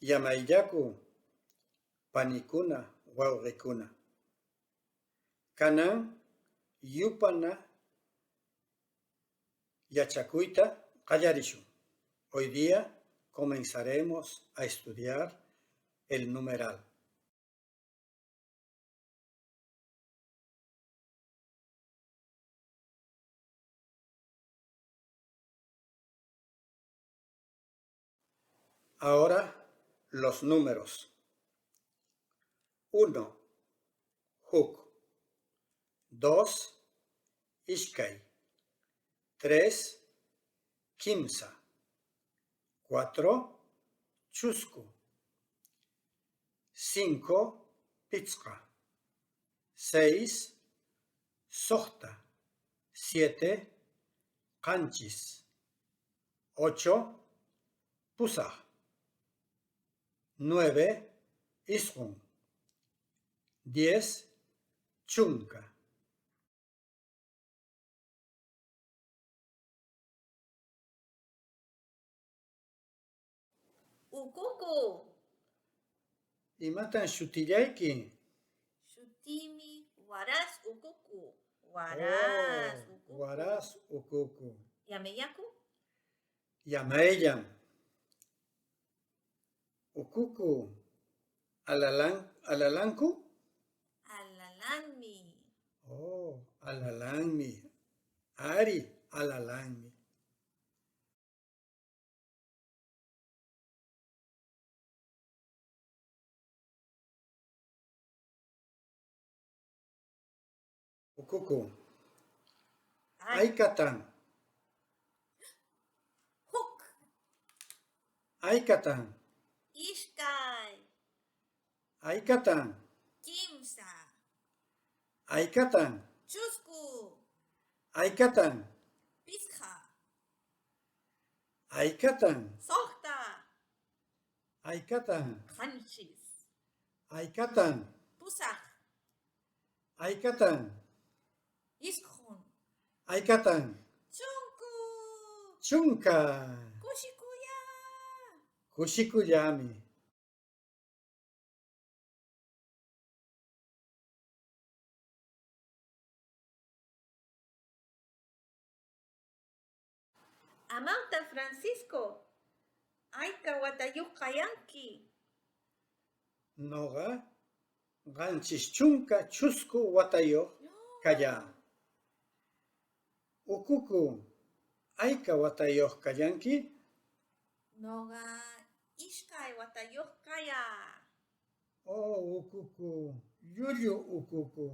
Yamayllaku panikuna wawqikuna. Kanan yupana yachakuyta qallarishun. Hoy día comenzaremos a estudiar el numeral. Ahora los números. 1. Huk. 2. Ishkay. 3. Kimsa. 4. Chusku. 5. Pitzqa. 6. Sohta. 7. Qanchis. 8. Pusaq. 9. Isqun. 10. Chunka. Ukuku. Imatan shutillayki? Shutimi waras ukuku. Waras ukuku. Waras ukuku. Yameyaku. Yamayllam. Ukuku alalanku? Alalanmi. Alalanmi. Ari alalanmi. Ukuku. Aykatan. Huk. Aykatan. Ishkay. Aykatan. Kimsa. Aykatan. Chusku. Aykatan. Pitzqa. Aykatan. Sohta. Aykatan. Qanchis. Aykatan. Pusaq. Aykatan. Isqun. Aykatan. Chunku. Chunka. Kushikuya. Kushikuyami. Amanta Francisco. Ayka watayuq kayanki. Noqa qanchis chunka chusku watayuq kaya. Ukuku ayka watayuq kayanki? Noqa ishkay watayuq kaya. Ukuku llullu ukuku.